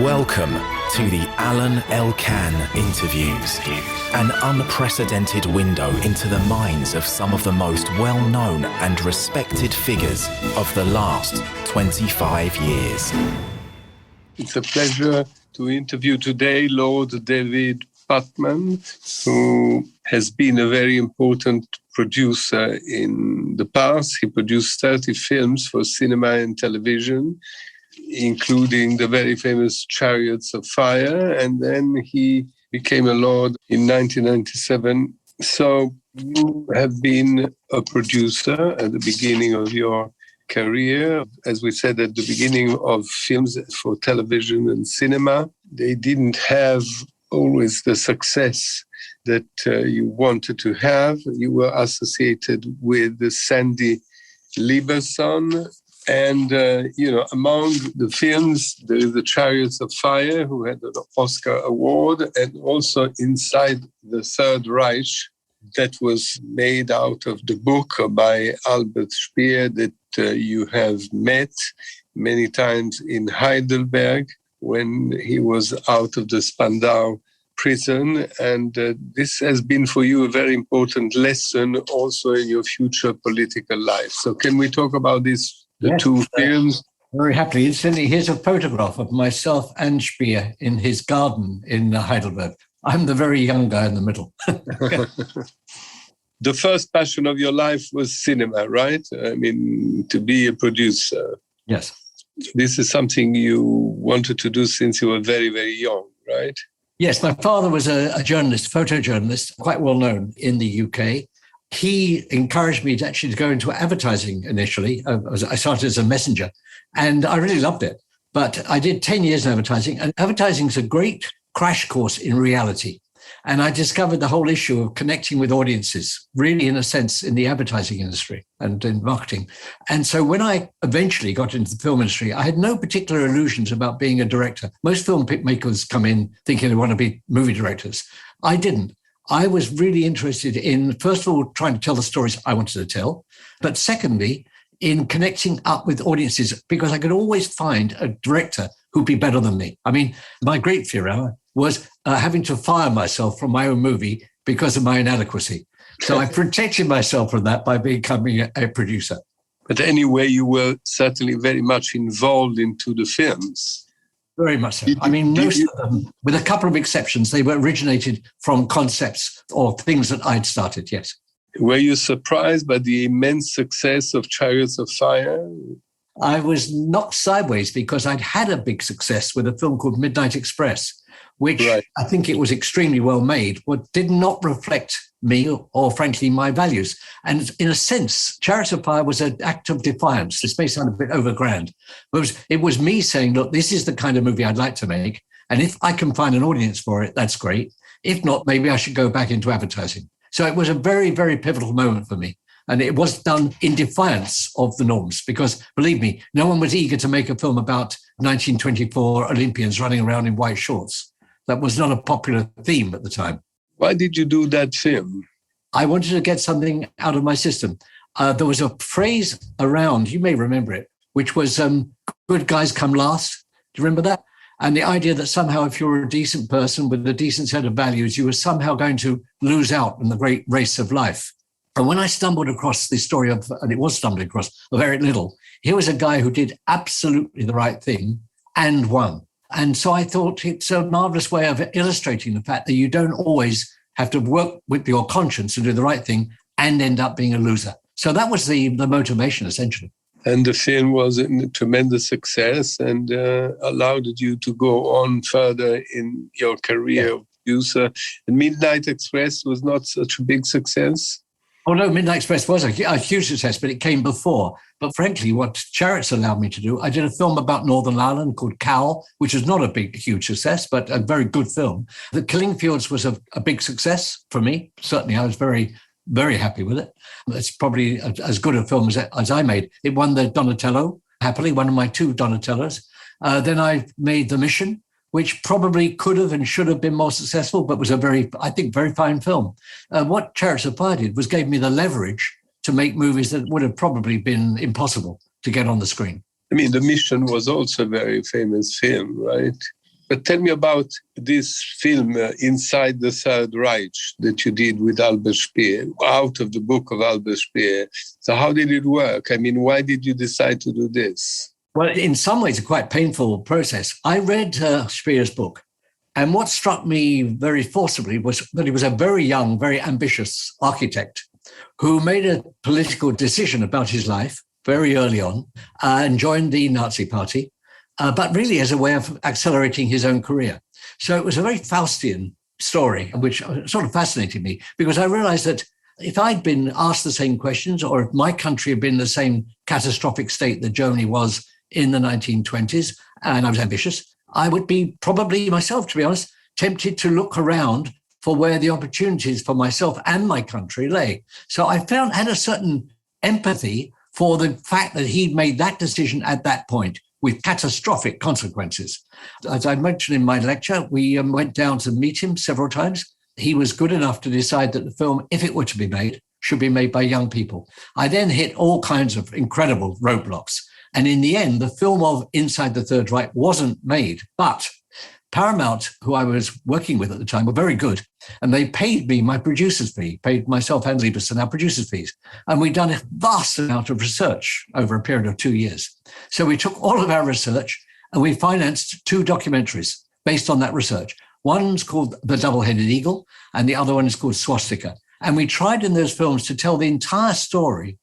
Welcome to the Alain Elkann interviews, an unprecedented window into the minds of some of the most well-known and respected figures of the last 25 years. It's a pleasure to interview today Lord David Puttnam, who has been a very important producer in the past. He produced 30 films for cinema and television, including the very famous Chariots of Fire, and then he became a lord in 1997. So you have been a producer at the beginning of your career. As we said at the beginning, of films for television and cinema. They didn't have always the success that you wanted to have. You were associated with Sandy Lieberson. And, among the films, there is the Chariots of Fire, who had an Oscar award, and also Inside the Third Reich, that was made out of the book by Albert Speer that you have met many times in Heidelberg when he was out of the Spandau prison. And this has been for you a very important lesson also in your future political life. So can we talk about this? The two films. Very happily. Incidentally, here's a photograph of myself and Speer in his garden in Heidelberg. I'm the very young guy in the middle. The first passion of your life was cinema, right? I mean, to be a producer. Yes. This is something you wanted to do since you were very, very young, right? Yes, my father was a journalist, photojournalist, quite well known in the UK. He encouraged me to go into advertising initially. I started as a messenger, and I really loved it. But I did 10 years in advertising, and advertising is a great crash course in reality. And I discovered the whole issue of connecting with audiences, really, in a sense, in the advertising industry and in marketing. And so when I eventually got into the film industry, I had no particular illusions about being a director. Most film makers come in thinking they want to be movie directors. I didn't. I was really interested in, first of all, trying to tell the stories I wanted to tell, but secondly, in connecting up with audiences, because I could always find a director who'd be better than me. I mean, my great fear was having to fire myself from my own movie because of my inadequacy. So I protected myself from that by becoming a producer. But anyway, you were certainly very much involved into the films. Very much so. I mean, most of them, with a couple of exceptions, they were originated from concepts or things that I'd started, yes. Were you surprised by the immense success of Chariots of Fire? I was knocked sideways because I'd had a big success with a film called Midnight Express, which I think it was extremely well made, but did not reflect me or, frankly, my values. And in a sense, Chariots of Fire was an act of defiance. This may sound a bit overgrand, but it was me saying, look, this is the kind of movie I'd like to make. And if I can find an audience for it, that's great. If not, maybe I should go back into advertising. So it was a very, very pivotal moment for me. And it was done in defiance of the norms, because believe me, no one was eager to make a film about 1924 Olympians running around in white shorts. That was not a popular theme at the time. Why did you do that film? I wanted to get something out of my system. There was a phrase around, you may remember it, which was good guys come last. Do you remember that? And the idea that somehow if you're a decent person with a decent set of values, you were somehow going to lose out in the great race of life. And when I stumbled across the story of, and it was stumbling across, of Eric Liddell, here was a guy who did absolutely the right thing and won. And so I thought it's a marvelous way of illustrating the fact that you don't always have to work with your conscience and do the right thing and end up being a loser. So that was the motivation, essentially. And the film was a tremendous success and allowed you to go on further in your career of producer. And Midnight Express was not such a big success. Oh, no, Midnight Express was a huge success, but it came before. But frankly, what Chariots allowed me to do, I did a film about Northern Ireland called Cowl, which was not a huge success, but a very good film. The Killing Fields was a big success for me. Certainly, I was very, very happy with it. It's probably as good a film as I made. It won the Donatello, happily, one of my two Donatellos. Then I made The Mission, which probably could have and should have been more successful, but was a very fine film. What Chariots of Fire did was gave me the leverage to make movies that would have probably been impossible to get on the screen. I mean, The Mission was also a very famous film, right? But tell me about this film, Inside the Third Reich, that you did with Albert Speer, out of the book of Albert Speer. So how did it work? I mean, why did you decide to do this? Well, in some ways, a quite painful process. I read Speer's book, and what struck me very forcibly was that he was a very young, very ambitious architect who made a political decision about his life very early on and joined the Nazi Party. But really as a way of accelerating his own career. So it was a very Faustian story, which sort of fascinated me, because I realized that if I'd been asked the same questions, or if my country had been in the same catastrophic state that Germany was in the 1920s, and I was ambitious, I would be probably myself, to be honest, tempted to look around for where the opportunities for myself and my country lay. So I had a certain empathy for the fact that he'd made that decision at that point, with catastrophic consequences. As I mentioned in my lecture, we went down to meet him several times. He was good enough to decide that the film, if it were to be made, should be made by young people. I then hit all kinds of incredible roadblocks. And in the end, the film of Inside the Third Reich wasn't made. But Paramount, who I was working with at the time, were very good. And they paid me my producer's fee, paid myself and Lieberson our producer's fees. And we'd done a vast amount of research over a period of 2 years. So we took all of our research and we financed 2 documentaries based on that research. One's called The Double-Headed Eagle and the other one is called Swastika. And we tried in those films to tell the entire story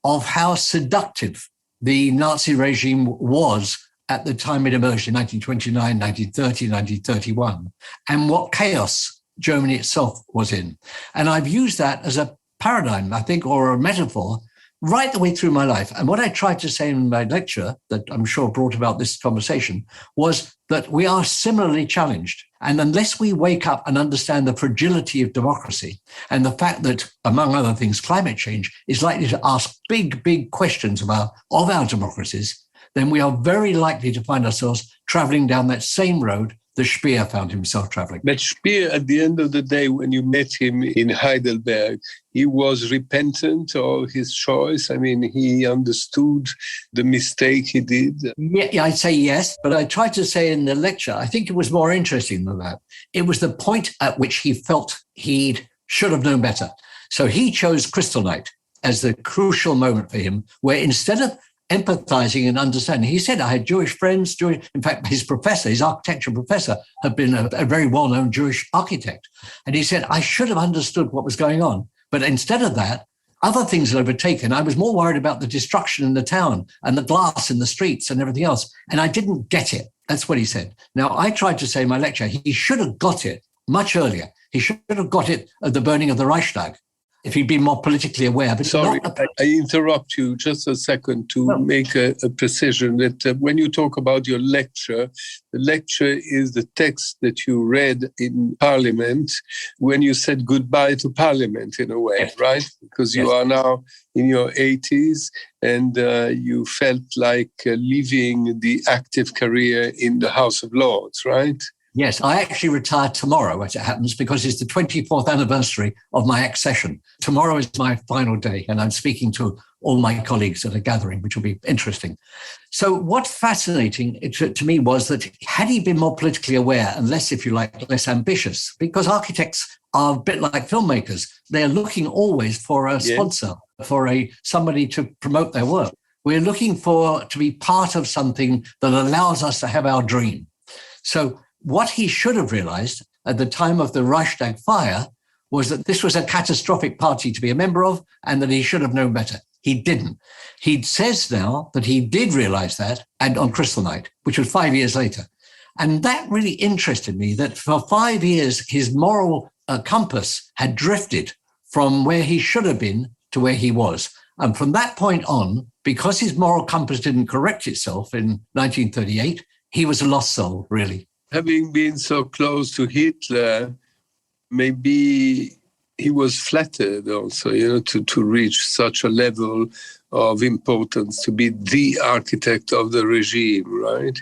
of how seductive the Nazi regime was at the time it emerged in 1929, 1930, 1931, and what chaos Germany itself was in. And I've used that as a paradigm, I think, or a metaphor right the way through my life. And what I tried to say in my lecture, that I'm sure brought about this conversation, was that we are similarly challenged. And unless we wake up and understand the fragility of democracy and the fact that, among other things, climate change is likely to ask big, big questions of our democracies, then we are very likely to find ourselves traveling down that same road that Speer found himself traveling. But Speer, at the end of the day, when you met him in Heidelberg, he was repentant of his choice. I mean, he understood the mistake he did. Yeah, I'd say yes. But I tried to say in the lecture, I think it was more interesting than that. It was the point at which he felt he should have known better. So he chose Kristallnacht as the crucial moment for him, where instead of empathizing and understanding. He said, I had Jewish friends. In fact, his professor, his architecture professor, had been a very well-known Jewish architect. And he said, I should have understood what was going on. But instead of that, other things had overtaken. I was more worried about the destruction in the town and the glass in the streets and everything else. And I didn't get it. That's what he said. Now, I tried to say in my lecture, he should have got it much earlier. He should have got it at the burning of the Reichstag, if he'd been more politically aware. But sorry, I interrupt you just a second to make a precision that when you talk about your lecture, the lecture is the text that you read in Parliament when you said goodbye to Parliament in a way, yes. Right? Because you are now in your 80s and you felt like leaving the active career in the House of Lords, right? Yes, I actually retire tomorrow, as it happens, because it's the 24th anniversary of my accession. Tomorrow is my final day, and I'm speaking to all my colleagues at a gathering, which will be interesting. So what's fascinating to me was that had he been more politically aware and less, if you like, less ambitious, because architects are a bit like filmmakers. They're looking always for a sponsor, for somebody to promote their work. We're looking to be part of something that allows us to have our dream. So what he should have realized at the time of the Reichstag fire was that this was a catastrophic party to be a member of and that he should have known better. He didn't. He says now that he did realize that, and on Kristallnacht, which was 5 years later. And that really interested me, that for 5 years, his moral compass had drifted from where he should have been to where he was. And from that point on, because his moral compass didn't correct itself in 1938, he was a lost soul, really. Having been so close to Hitler, maybe he was flattered also, to reach such a level of importance, to be the architect of the regime, right?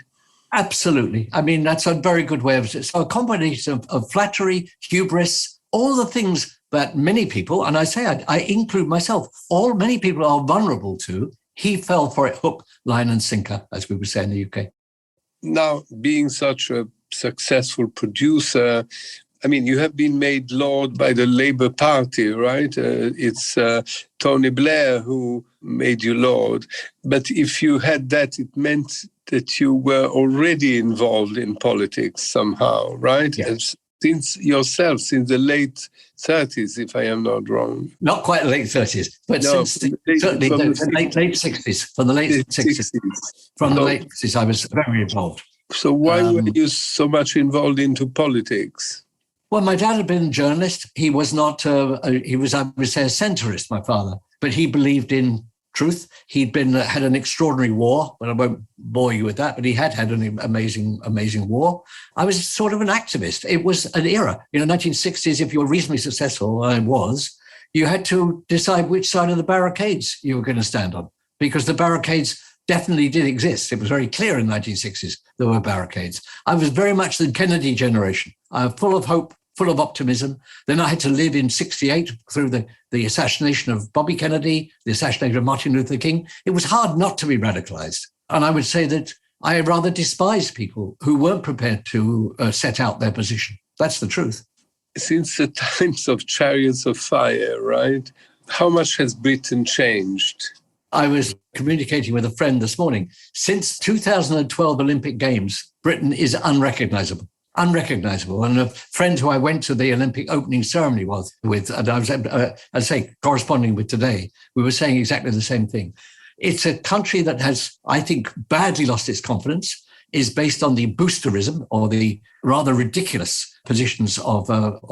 Absolutely. I mean, that's a very good way of it. So a combination of flattery, hubris, all the things that many people, and I say I include myself, many people are vulnerable to, he fell for it hook, line and sinker, as we would say in the UK. Now, being such a successful producer. I mean, you have been made Lord by the Labour Party, right? It's Tony Blair who made you Lord. But if you had that, it meant that you were already involved in politics somehow, right? Yes. Since the late 30s, if I am not wrong. Not quite the late 30s, but certainly the late 60s. From the late 60s. From the late 60s, I was very involved. So why were you so much involved into politics? Well, my dad had been a journalist. He was not, he was, I would say, a centrist, my father, but he believed in truth. He'd had an extraordinary war, but I won't bore you with that, but he had an amazing war. I was sort of an activist. It was an era. 1960s, if you were reasonably successful, I was, you had to decide which side of the barricades you were going to stand on, because the barricades definitely did exist. It was very clear in the 1960s there were barricades. I was very much the Kennedy generation, full of hope, full of optimism. Then I had to live in 68 through the assassination of Bobby Kennedy, the assassination of Martin Luther King. It was hard not to be radicalized. And I would say that I rather despised people who weren't prepared to set out their position. That's the truth. Since the times of Chariots of Fire, right? How much has Britain changed? I was communicating with a friend this morning. Since 2012 Olympic Games, Britain is unrecognizable. And a friend who I went to the Olympic opening ceremony with, and I was, I'd say, corresponding with today, we were saying exactly the same thing. It's a country that has, I think, badly lost its confidence, is based on the boosterism or the rather ridiculous positions of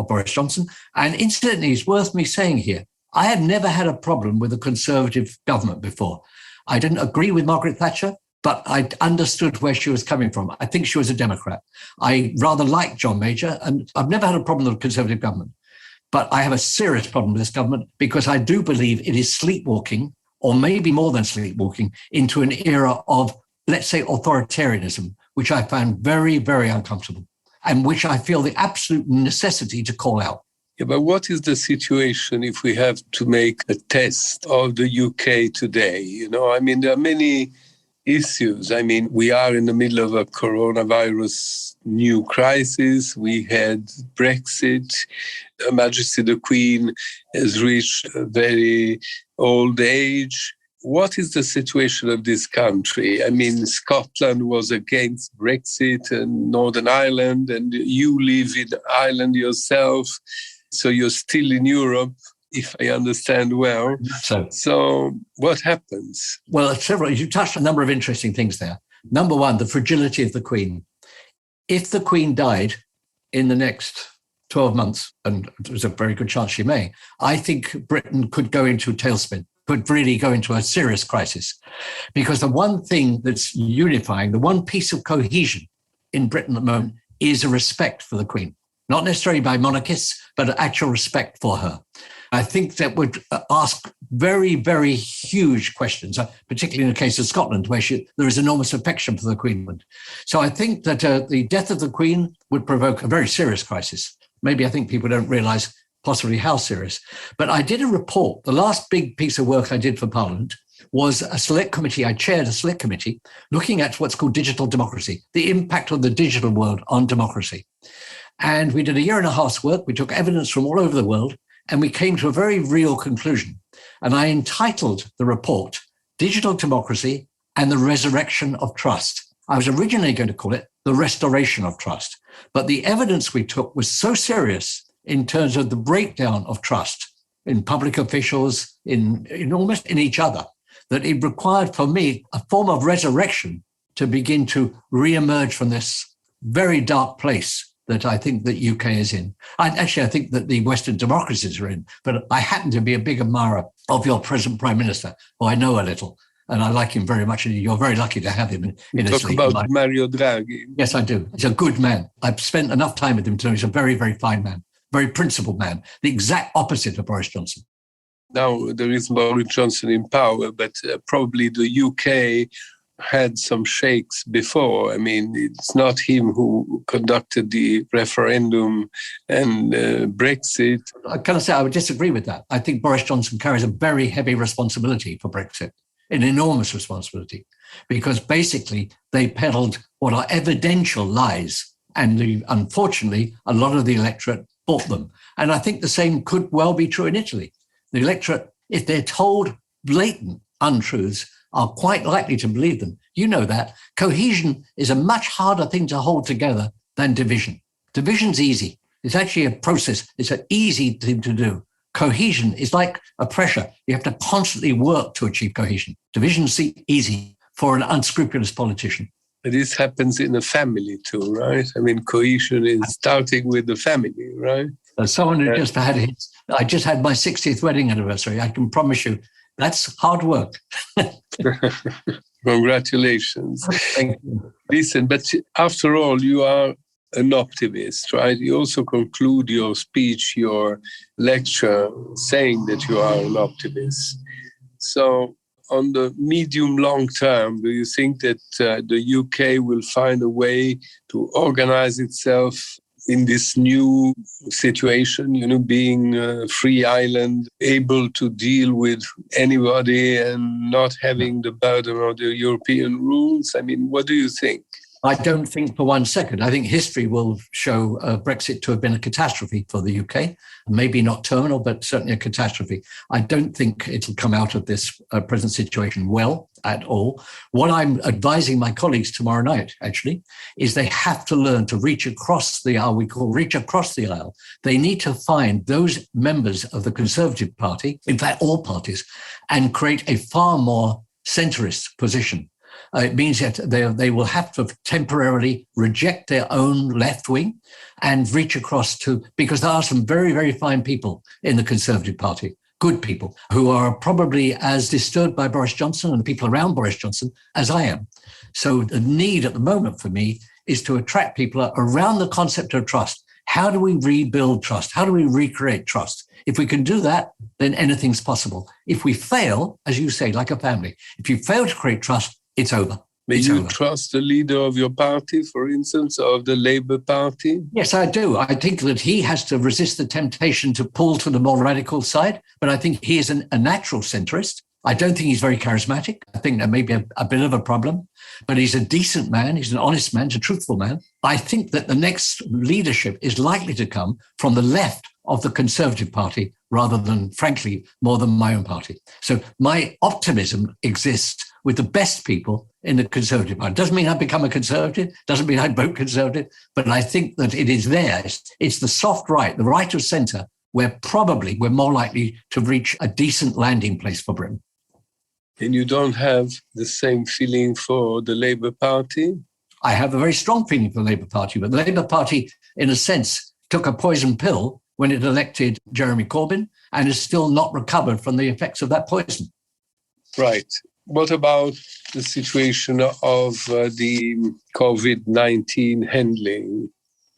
Boris Johnson. And incidentally, it's worth me saying here, I had never had a problem with a Conservative government before. I didn't agree with Margaret Thatcher, but I understood where she was coming from. I think she was a Democrat. I rather liked John Major, and I've never had a problem with a Conservative government. But I have a serious problem with this government because I do believe it is sleepwalking, or maybe more than sleepwalking, into an era of, let's say, authoritarianism, which I found very, very uncomfortable, and which I feel the absolute necessity to call out. Yeah, but what is the situation if we have to make a test of the UK today? There are many issues. We are in the middle of a coronavirus new crisis. We had Brexit. Her Majesty the Queen has reached a very old age. What is the situation of this country? Scotland was against Brexit and Northern Ireland, and you live in Ireland yourself, so you're still in Europe, if I understand well. So what happens? Well, you touched on a number of interesting things there. Number one, the fragility of the Queen. If the Queen died in the next 12 months, and there's a very good chance she may, I think Britain could go into a tailspin, could really go into a serious crisis. Because the one thing that's unifying, the one piece of cohesion in Britain at the moment is a respect for the Queen. Not necessarily by monarchists, but an actual respect for her. I think that would ask very, very huge questions, particularly in the case of Scotland, where there is enormous affection for the Queen. So I think that the death of the Queen would provoke a very serious crisis. Maybe I think people don't realise possibly how serious. But I did a report. The last big piece of work I did for Parliament was a select committee. I chaired a select committee looking at what's called digital democracy, the impact of the digital world on democracy. And we did a year and a half's work. We took evidence from all over the world, and we came to a very real conclusion. And I entitled the report, Digital Democracy and the Resurrection of Trust. I was originally going to call it The Restoration of Trust. But the evidence we took was so serious in terms of the breakdown of trust in public officials, in almost in each other, that it required for me a form of resurrection to begin to re-emerge from this very dark place that I think that UK is in. I think that the Western democracies are in, but I happen to be a big admirer of your present Prime Minister, who I know a little, and I like him very much. And you're very lucky to have him in Italy. Talk about Mario Draghi. Yes, I do. He's a good man. I've spent enough time with him to know he's a very, very fine man, very principled man, the exact opposite of Boris Johnson. Now there is Boris Johnson in power, but probably the UK had some shakes before. It's not him who conducted the referendum and Brexit. I would disagree with that. I think Boris Johnson carries a very heavy responsibility for Brexit, an enormous responsibility, because basically they peddled what are evidential lies And unfortunately, a lot of the electorate bought them. And I think the same could well be true in Italy. The electorate, if they're told blatant untruths, are quite likely to believe them. You know that. Cohesion is a much harder thing to hold together than division. Division's easy. It's actually a process. It's an easy thing to do. Cohesion is like a pressure. You have to constantly work to achieve cohesion. Division's easy for an unscrupulous politician. This happens in a family too, right? I mean, cohesion is starting with the family, right? As someone who I just had my 60th wedding anniversary. I can promise you, that's hard work. Congratulations. Thank you. Listen, but after all, you are an optimist, right? You also conclude your speech, your lecture, saying that you are an optimist. So on the medium long term, do you think that the UK will find a way to organize itself in this new situation, being a free island, able to deal with anybody and not having the burden of the European rules? I mean, what do you think? I don't think for 1 second. I think history will show Brexit to have been a catastrophe for the UK. Maybe not terminal, but certainly a catastrophe. I don't think it'll come out of this present situation well at all. What I'm advising my colleagues tomorrow night, actually, is they have to learn to reach across the aisle. We call reach across the aisle. They need to find those members of the Conservative Party, in fact, all parties, and create a far more centrist position. It means that they will have to temporarily reject their own left wing and reach across because there are some very, very fine people in the Conservative Party, good people, who are probably as disturbed by Boris Johnson and the people around Boris Johnson as I am. So the need at the moment for me is to attract people around the concept of trust. How do we rebuild trust? How do we recreate trust? If we can do that, then anything's possible. If we fail, as you say, like a family, if you fail to create trust, it's over. May you trust the leader of your party, for instance, of the Labour Party? Yes, I do. I think that he has to resist the temptation to pull to the more radical side, but I think he is a natural centrist. I don't think he's very charismatic. I think that may be a bit of a problem, but he's a decent man. He's an honest man, he's a truthful man. I think that the next leadership is likely to come from the left of the Conservative Party rather than, frankly, more than my own party. So my optimism exists with the best people in the Conservative Party. Doesn't mean I become a Conservative, doesn't mean I vote Conservative, but I think that it is there. It's the soft right, the right of centre, where probably we're more likely to reach a decent landing place for Britain. And you don't have the same feeling for the Labour Party? I have a very strong feeling for the Labour Party, but the Labour Party, in a sense, took a poison pill when it elected Jeremy Corbyn and is still not recovered from the effects of that poison. Right. What about the situation of the COVID-19 handling?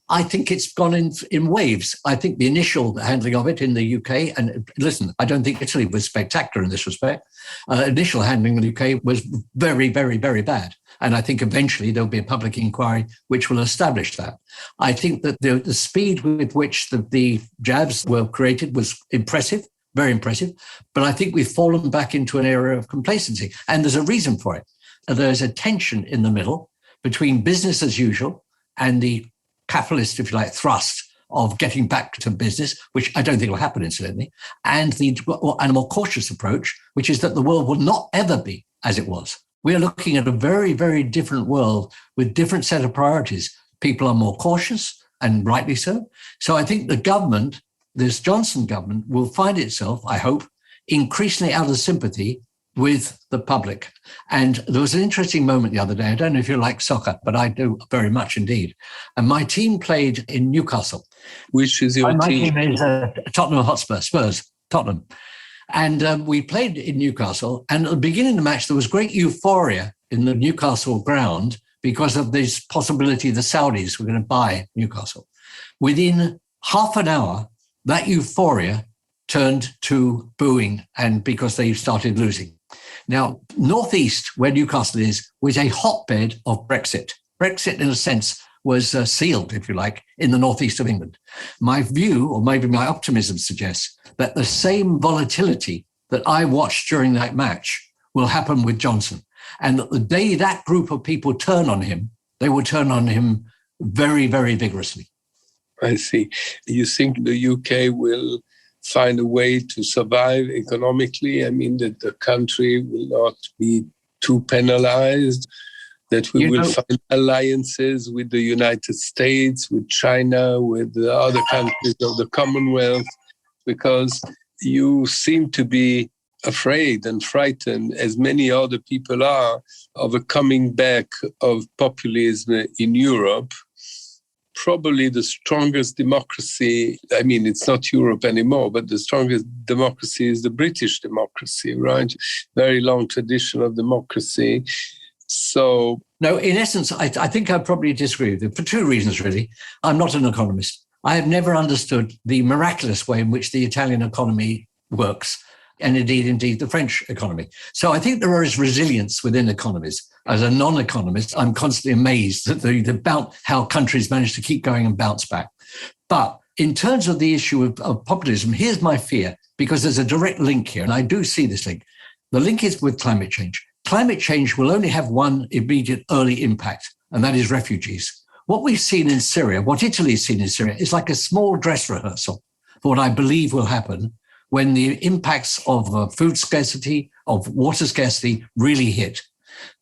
I think it's gone in waves. I think the initial handling of it in the UK, and listen, I don't think Italy was spectacular in this respect. Initial handling in the UK was very, very, very bad. And I think eventually there'll be a public inquiry which will establish that. I think that the speed with which the jabs were created was impressive. Very impressive. But I think we've fallen back into an area of complacency. And there's a reason for it. There's a tension in the middle between business as usual and the capitalist, if you like, thrust of getting back to business, which I don't think will happen, incidentally, and a more cautious approach, which is that the world will not ever be as it was. We are looking at a very, very different world with different set of priorities. People are more cautious, and rightly so. So I think the government, this Johnson government, will find itself, I hope, increasingly out of sympathy with the public. And there was an interesting moment the other day. I don't know if you like soccer, but I do very much indeed. And my team played in Newcastle. Which is your my team? My team is Tottenham Hotspur, Spurs, Tottenham. And we played in Newcastle. And at the beginning of the match, there was great euphoria in the Newcastle ground because of this possibility the Saudis were going to buy Newcastle. Within half an hour, that euphoria turned to booing, and because they started losing. Now, Northeast, where Newcastle is, was a hotbed of Brexit. Brexit, in a sense, was sealed, if you like, in the northeast of England. My view, or maybe my optimism, suggests that the same volatility that I watched during that match will happen with Johnson. And that the day that group of people turn on him, they will turn on him very, very vigorously. I see. You think the UK will find a way to survive economically? I mean, that the country will not be too penalized, that we will find alliances with the United States, with China, with the other countries of the Commonwealth, because you seem to be afraid and frightened, as many other people are, of a coming back of populism in Europe. Probably the strongest democracy, I mean, it's not Europe anymore, but the strongest democracy is the British democracy, right? Very long tradition of democracy. So, no, in essence, I think I probably disagree with you for two reasons, really. I'm not an economist. I have never understood the miraculous way in which the Italian economy works, and indeed the French economy. So I think there is resilience within economies. As a non-economist, I'm constantly amazed at how countries manage to keep going and bounce back. But in terms of the issue of populism, here's my fear, because there's a direct link here, and I do see this link. The link is with climate change. Climate change will only have one immediate early impact, and that is refugees. What we've seen in Syria, what Italy's seen in Syria, is like a small dress rehearsal for what I believe will happen when the impacts of food scarcity, of water scarcity really hit.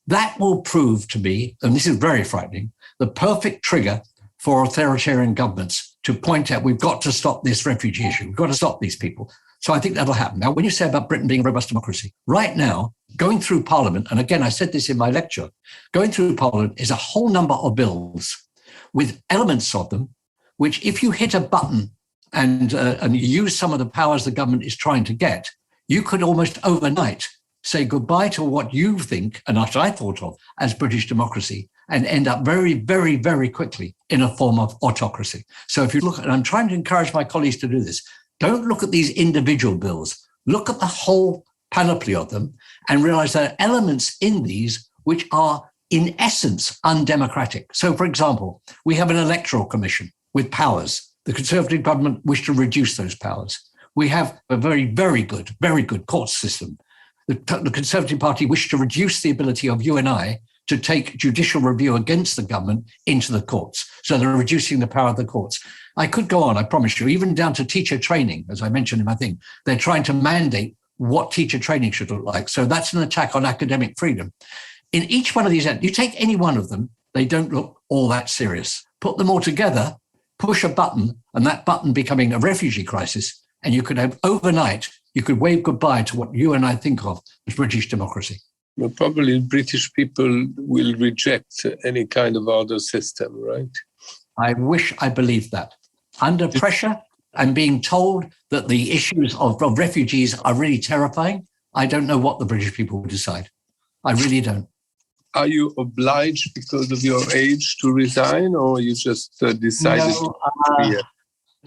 That will prove to be, and this is very frightening, the perfect trigger for authoritarian governments to point out, we've got to stop this refugee issue. We've got to stop these people. So I think that'll happen. Now, when you say about Britain being a robust democracy, right now, going through Parliament, and again, I said this in my lecture, going through Parliament is a whole number of bills with elements of them, which if you hit a button and use some of the powers the government is trying to get, you could almost overnight say goodbye to what you think, and what I thought of as British democracy, and end up very, very, very quickly in a form of autocracy. So if you look, and I'm trying to encourage my colleagues to do this, don't look at these individual bills, look at the whole panoply of them and realize there are elements in these which are in essence undemocratic. So for example, we have an electoral commission with powers. The Conservative government wish to reduce those powers. We have a very, very good court system. The Conservative Party wish to reduce the ability of you and I to take judicial review against the government into the courts. So they're reducing the power of the courts. I could go on, I promise you, even down to teacher training, as I mentioned in my thing. They're trying to mandate what teacher training should look like. So that's an attack on academic freedom. In each one of these, you take any one of them, they don't look all that serious. Put them all together, push a button, and that button becoming a refugee crisis, and you could have overnight, you could wave goodbye to what you and I think of as British democracy. Well, probably British people will reject any kind of other system, right? I wish I believed that. Under pressure and being told that the issues of refugees are really terrifying, I don't know what the British people will decide. I really don't. Are you obliged because of your age to resign, or you just decided to?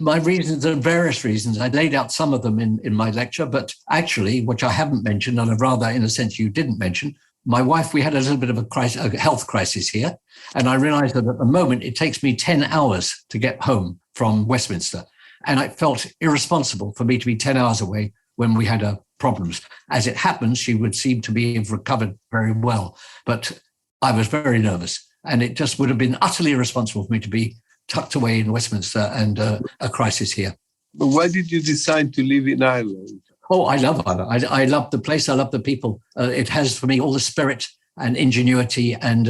My reasons are various reasons. I laid out some of them in my lecture, but actually, which I haven't mentioned, and rather in a sense you didn't mention, my wife, we had a little bit of a health crisis here. And I realized that at the moment, it takes me 10 hours to get home from Westminster. And it felt irresponsible for me to be 10 hours away when we had problems. As it happens, she would seem to be recovered very well. But I was very nervous. And it just would have been utterly irresponsible for me to be tucked away in Westminster and a crisis here. But why did you decide to live in Ireland? Oh, I love Ireland. I love the place. I love the people. It has for me all the spirit and ingenuity. And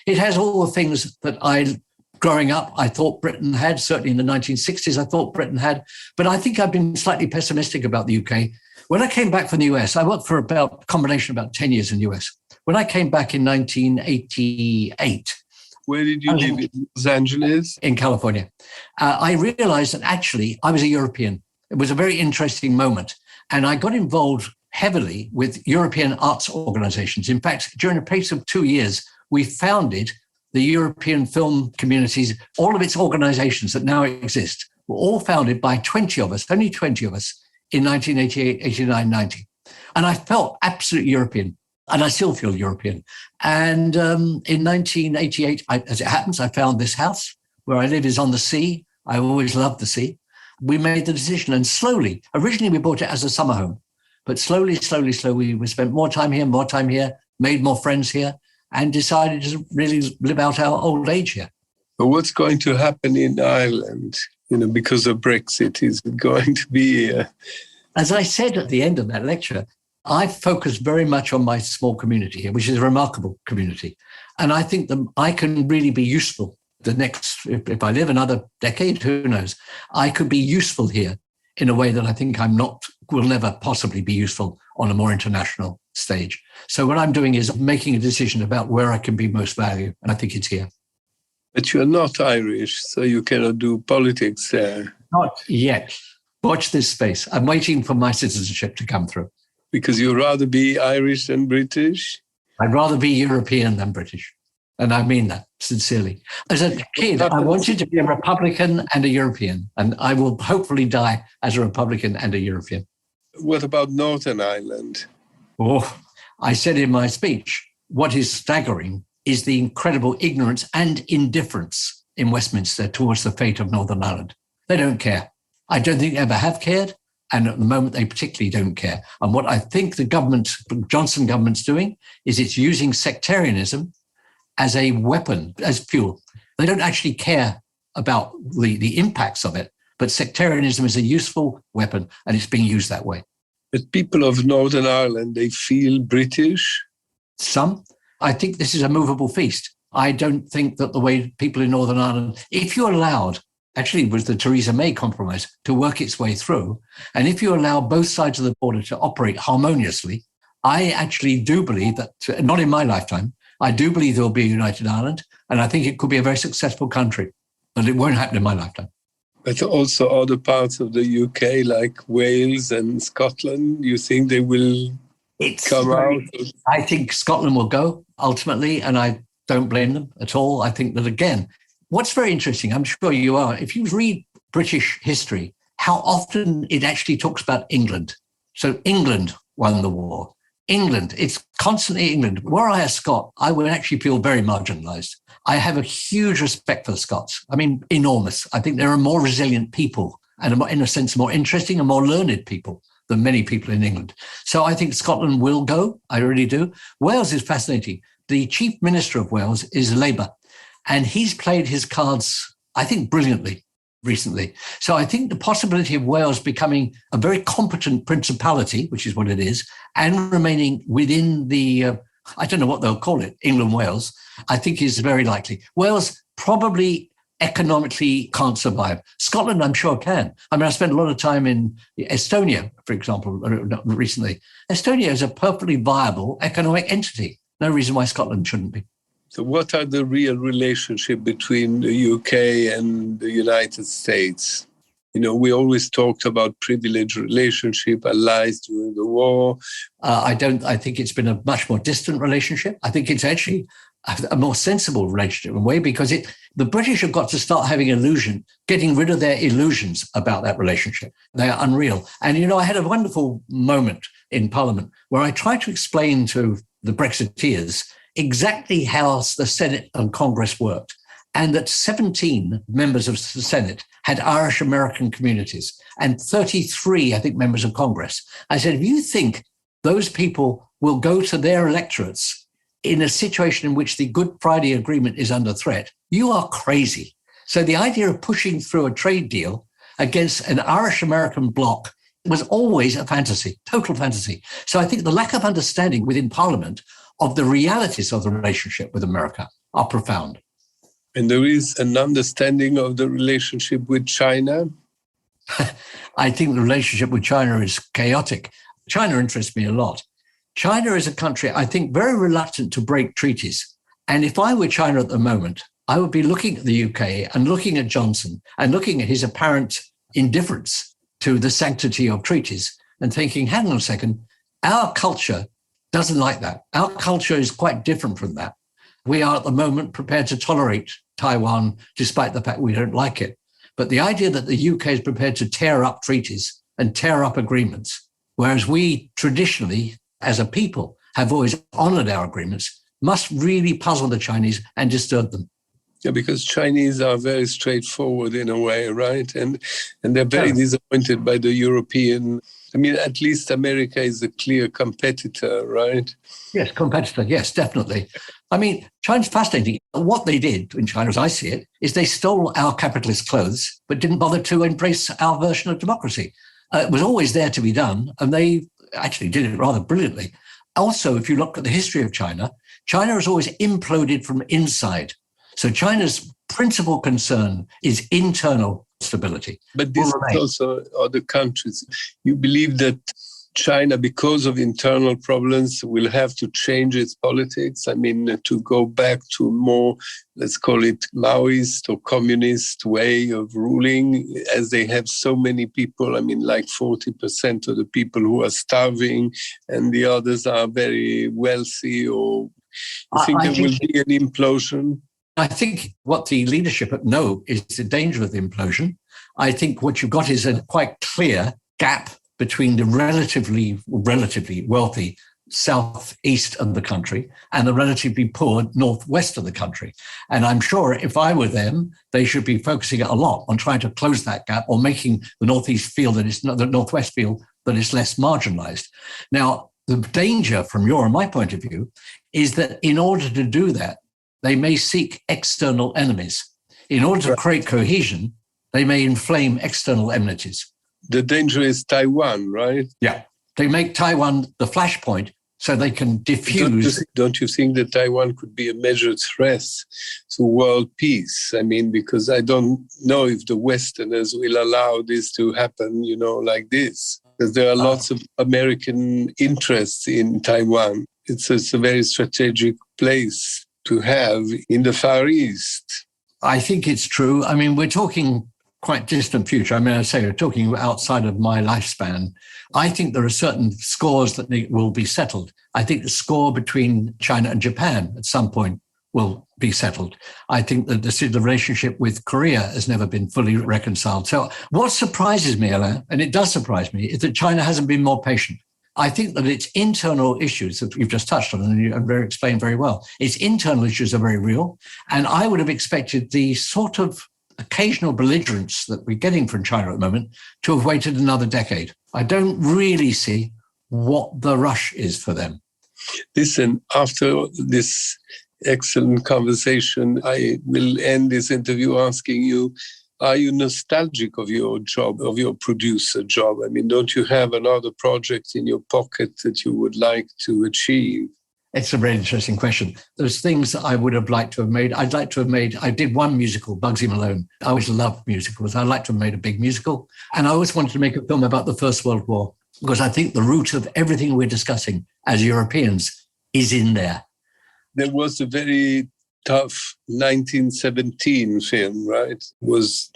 it has all the things that growing up, I thought Britain had. Certainly in the 1960s, I thought Britain had. But I think I've been slightly pessimistic about the UK. When I came back from the US, I worked for about 10 years in the US. When I came back in 1988, where did you live? In Los Angeles? In California. I realized that actually I was a European. It was a very interesting moment. And I got involved heavily with European arts organizations. In fact, during a pace of 2 years, we founded the European film communities. All of its organizations that now exist were all founded by 20 of us, only 20 of us, in 1988, 89, 90. And I felt absolutely European. And I still feel European. And in 1988, as it happens, I found this house where I live is on the sea. I always loved the sea. We made the decision, and slowly, originally we bought it as a summer home, but slowly, we spent more time here, made more friends here, and decided to really live out our old age here. But what's going to happen in Ireland, because of Brexit? Is it going to be... As I said at the end of that lecture, I focus very much on my small community here, which is a remarkable community. And I think that I can really be useful if I live another decade, who knows, I could be useful here in a way that I think will never possibly be useful on a more international stage. So what I'm doing is making a decision about where I can be most value. And I think it's here. But you're not Irish, so you cannot do politics there. Not yet. Watch this space. I'm waiting for my citizenship to come through. Because you'd rather be Irish than British? I'd rather be European than British. And I mean that sincerely. As a kid, I wanted to be a Republican and a European, and I will hopefully die as a Republican and a European. What about Northern Ireland? Oh, I said in my speech, what is staggering is the incredible ignorance and indifference in Westminster towards the fate of Northern Ireland. They don't care. I don't think they ever have cared. And at the moment, they particularly don't care. And what I think the Johnson government's doing is it's using sectarianism as a weapon, as fuel. They don't actually care about the impacts of it, but sectarianism is a useful weapon, and it's being used that way. But people of Northern Ireland, they feel British? Some. I think this is a movable feast. I don't think that the way people in Northern Ireland, if you're allowed, actually it was the Theresa May compromise, to work its way through, and if you allow both sides of the border to operate harmoniously, I actually do believe that, not in my lifetime, I do believe there will be a united Ireland, and I think it could be a very successful country, but it won't happen in my lifetime. But also other parts of the UK, like Wales and Scotland, you think they will come out? I think Scotland will go, ultimately, and I don't blame them at all. I think that, again, what's very interesting, I'm sure you are, if you read British history, how often it actually talks about England. So England won the war. England, it's constantly England. Were I a Scot, I would actually feel very marginalised. I have a huge respect for the Scots. I mean, enormous. I think there are more resilient people and, in a sense, more interesting and more learned people than many people in England. So I think Scotland will go. I really do. Wales is fascinating. The Chief Minister of Wales is Labour, and he's played his cards, I think, brilliantly recently. So I think the possibility of Wales becoming a very competent principality, which is what it is, and remaining within the, I don't know what they'll call it, England-Wales, I think is very likely. Wales probably economically can't survive. Scotland, I'm sure, can. I mean, I spent a lot of time in Estonia, for example, recently. Estonia is a perfectly viable economic entity. No reason why Scotland shouldn't be. So what are the real relationship between the UK and the United States? We always talked about privileged relationship, allies during the war. I think it's been a much more distant relationship. I think it's actually a more sensible relationship in a way, because the British have got to start getting rid of their illusions about that relationship. They are unreal. And, I had a wonderful moment in Parliament where I tried to explain to the Brexiteers exactly how the Senate and Congress worked, and that 17 members of the Senate had Irish American communities and 33, I think, members of Congress. I said, if you think those people will go to their electorates in a situation in which the Good Friday Agreement is under threat, you are crazy. So the idea of pushing through a trade deal against an Irish American bloc was always a fantasy, total fantasy. So I think the lack of understanding within Parliament of the realities of the relationship with America are profound. And there is an understanding of the relationship with China? I think the relationship with China is chaotic. China interests me a lot. China is a country, I think, very reluctant to break treaties. And if I were China at the moment, I would be looking at the UK and looking at Johnson and looking at his apparent indifference to the sanctity of treaties and thinking, hang on a second, our culture doesn't like that. Our culture is quite different from that. We are at the moment prepared to tolerate Taiwan despite the fact we don't like it. But the idea that the UK is prepared to tear up treaties and tear up agreements, whereas we traditionally, as a people, have always honored our agreements, must really puzzle the Chinese and disturb them. Yeah, because Chinese are very straightforward in a way, right? And they're very disappointed by the European. I mean, at least America is a clear competitor, right? Yes, competitor. Yes, definitely. I mean, China's fascinating. What they did in China, as I see it, is they stole our capitalist clothes, but didn't bother to embrace our version of democracy. It was always there to be done, and they actually did it rather brilliantly. Also, if you look at the history of China, China has always imploded from inside. So China's principal concern is internal stability. But this is also other countries. You believe that China, because of internal problems, will have to change its politics? I mean, to go back to more, let's call it Maoist or communist way of ruling, as they have so many people, I mean, like 40% of the people who are starving and the others are very wealthy, or you think there will be an implosion? I think what the leadership know is the danger of the implosion. I think what you've got is a quite clear gap between the relatively wealthy southeast of the country and the relatively poor northwest of the country. And I'm sure if I were them, they should be focusing a lot on trying to close that gap or making the northeast feel that it's not, the northwest feel that it's less marginalized. Now, the danger from your and my point of view is that in order to do that, they may seek external enemies. In order to create cohesion, they may inflame external enmities. The danger is Taiwan, right? Yeah. They make Taiwan the flashpoint so they can diffuse. Don't you think that Taiwan could be a measured threat to world peace? I mean, because I don't know if the Westerners will allow this to happen, like this. Because there are lots of American interests in Taiwan. It's a very strategic place to have in the Far East. I think it's true. I mean, we're talking quite distant future. I mean, I say we're talking outside of my lifespan. I think there are certain scores that will be settled. I think the score between China and Japan at some point will be settled. I think that the relationship with Korea has never been fully reconciled. So what surprises me, Alain, and it does surprise me, is that China hasn't been more patient. I think that its internal issues that you've just touched on and you explained very well, its internal issues are very real. And I would have expected the sort of occasional belligerence that we're getting from China at the moment to have waited another decade. I don't really see what the rush is for them. Listen, after this excellent conversation, I will end this interview asking you, are you nostalgic of your job, of your producer job? I mean, don't you have another project in your pocket that you would like to achieve? It's a very interesting question. There's things that I would have liked to have made. I did one musical, Bugsy Malone. I always loved musicals. I'd like to have made a big musical. And I always wanted to make a film about the First World War, because I think the root of everything we're discussing as Europeans is in there. There was a very tough 1917 film, right? It was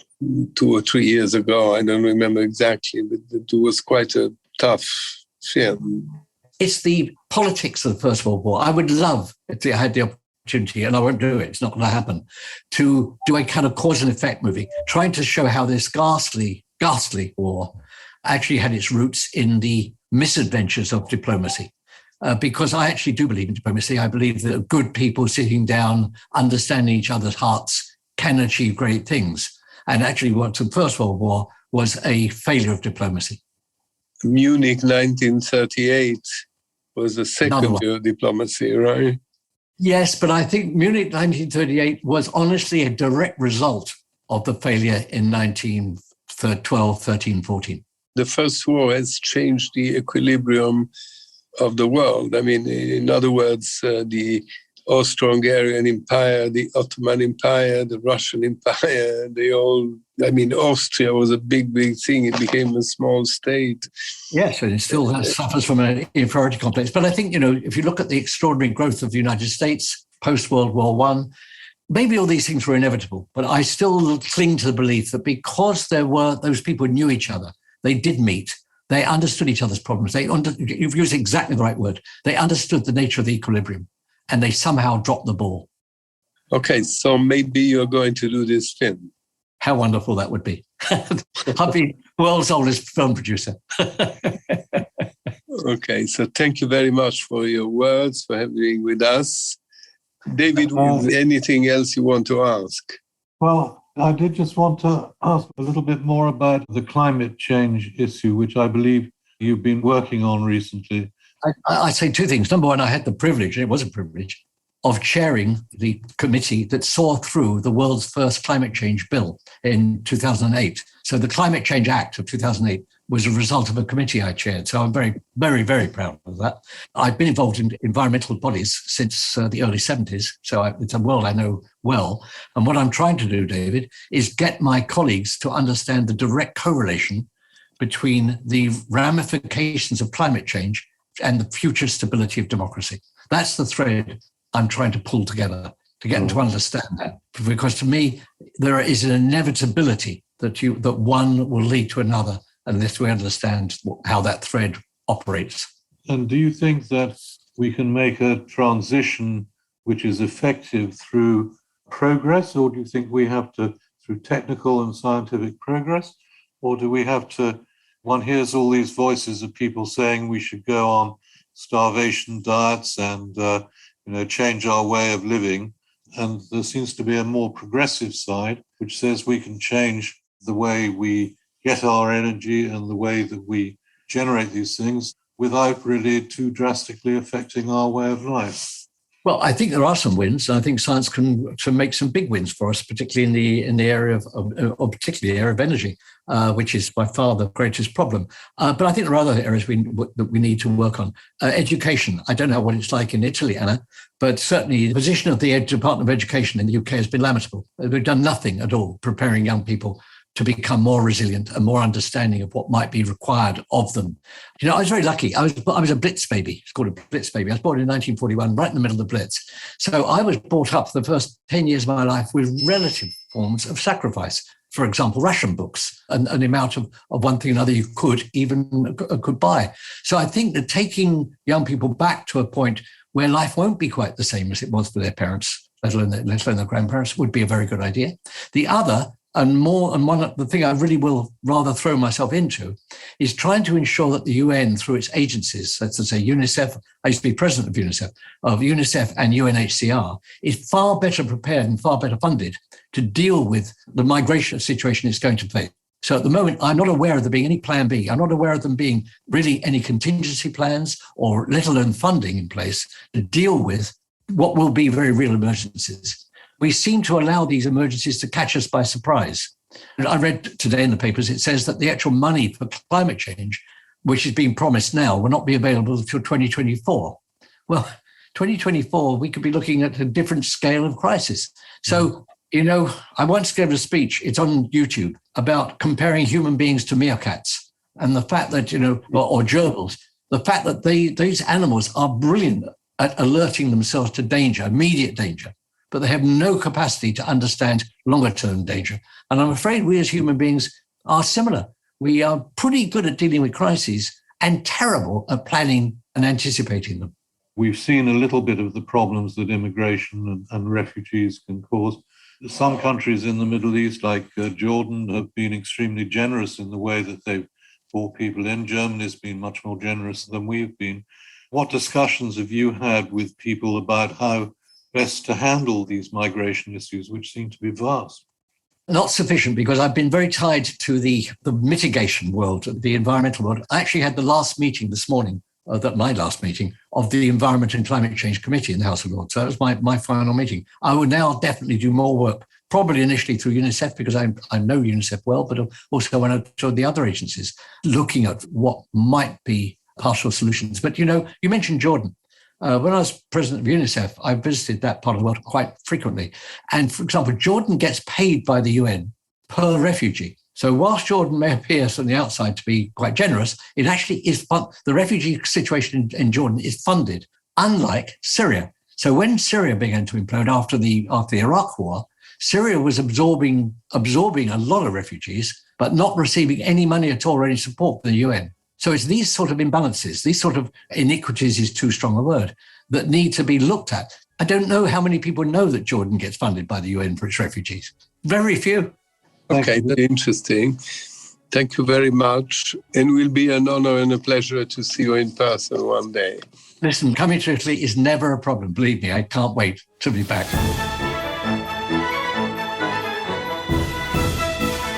2 or 3 years ago. I don't remember exactly, but it was quite a tough film. It's the politics of the First World War. I would love, if I had the opportunity, and I won't do it, it's not going to happen, to do a kind of cause and effect movie, trying to show how this ghastly war actually had its roots in the misadventures of diplomacy. Because I actually do believe in diplomacy. I believe that good people sitting down, understanding each other's hearts, can achieve great things. And actually, what the First World War was a failure of diplomacy. Munich 1938 was a second year of diplomacy, right? Yes, but I think Munich 1938 was honestly a direct result of the failure in 1912, 13, 14. The First War has changed the equilibrium of the world. I mean, in other words, the Austro-Hungarian Empire, the Ottoman Empire, the Russian Empire, Austria was a big, big thing. It became a small state. Yes, and it still suffers from an inferiority complex. But I think, if you look at the extraordinary growth of the United States post-World War I, maybe all these things were inevitable, but I still cling to the belief that because there were those people who knew each other, they did meet, they understood each other's problems. You've used exactly the right word. They understood the nature of the equilibrium, and they somehow dropped the ball. Okay, so maybe you're going to do this film. How wonderful that would be. I'd be world's oldest film producer. Okay, so thank you very much for your words, for having with us. David, anything else you want to ask? Well, I did just want to ask a little bit more about the climate change issue, which I believe you've been working on recently. I say two things. Number one, I had the privilege, and it was a privilege, of chairing the committee that saw through the world's first climate change bill in 2008. So the Climate Change Act of 2008 was a result of a committee I chaired. So I'm very, very, very proud of that. I've been involved in environmental bodies since the early 70s. So it's a world I know well. And what I'm trying to do, David, is get my colleagues to understand the direct correlation between the ramifications of climate change and the future stability of democracy. That's the thread I'm trying to pull together to get them to understand that. Because to me, there is an inevitability that one will lead to another unless we understand how that thread operates. And do you think that we can make a transition which is effective through progress, or do you think we have to, through technical and scientific progress, or do we have to, one hears all these voices of people saying we should go on starvation diets and change our way of living, and there seems to be a more progressive side which says we can change the way we get our energy and the way that we generate these things without really too drastically affecting our way of life. Well, I think there are some wins. I think science can make some big wins for us, particularly in the area particularly the area of energy, which is by far the greatest problem. But I think there are other areas that we need to work on. Education. I don't know what it's like in Italy, Anna, but certainly the position of the Department of Education in the UK has been lamentable. We've done nothing at all preparing young people to become more resilient and more understanding of what might be required of them. I was very lucky. I was a Blitz baby. It's called a Blitz baby. I was born in 1941, right in the middle of the Blitz. So I was brought up the first 10 years of my life with relative forms of sacrifice. For example, ration books and the amount of one thing or another you could buy. So I think that taking young people back to a point where life won't be quite the same as it was for their parents, let alone their grandparents, would be a very good idea. The other, the thing I really will rather throw myself into is trying to ensure that the UN, through its agencies, let's say UNICEF, I used to be president of UNICEF and UNHCR, is far better prepared and far better funded to deal with the migration situation it's going to face. So at the moment, I'm not aware of there being any plan B. I'm not aware of them being really any contingency plans or let alone funding in place to deal with what will be very real emergencies. We seem to allow these emergencies to catch us by surprise. I read today in the papers, it says that the actual money for climate change, which is being promised now, will not be available until 2024. Well, 2024, we could be looking at a different scale of crisis. So, I once gave a speech, it's on YouTube, about comparing human beings to meerkats and the fact that, or gerbils, the fact that these animals are brilliant at alerting themselves to danger, immediate danger, but they have no capacity to understand longer-term danger. And I'm afraid we as human beings are similar. We are pretty good at dealing with crises and terrible at planning and anticipating them. We've seen a little bit of the problems that immigration and refugees can cause. Some countries in the Middle East, like Jordan, have been extremely generous in the way that they've brought people in. Germany's been much more generous than we've been. What discussions have you had with people about how best to handle these migration issues, which seem to be vast? Not sufficient, because I've been very tied to the mitigation world, the environmental world. I actually had the last meeting this morning, my last meeting of the Environment and Climate Change Committee in the House of Lords. So that was my final meeting. I would now definitely do more work, probably initially through UNICEF, because I know UNICEF well, but also when I joined the other agencies, looking at what might be partial solutions. But, you mentioned Jordan. When I was president of UNICEF, I visited that part of the world quite frequently. And for example, Jordan gets paid by the UN per refugee. So whilst Jordan may appear from the outside to be quite generous, it actually is the refugee situation in Jordan is funded, unlike Syria. So when Syria began to implode after the Iraq War, Syria was absorbing a lot of refugees, but not receiving any money at all or any support from the UN. So it's these sort of imbalances, these sort of iniquities is too strong a word, that need to be looked at. I don't know how many people know that Jordan gets funded by the UN for its refugees. Very few. Okay, very interesting. Thank you very much. And it will be an honor and a pleasure to see you in person one day. Listen, coming to Italy is never a problem. Believe me, I can't wait to be back.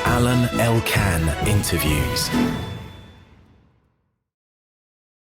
Alain Elkann interviews.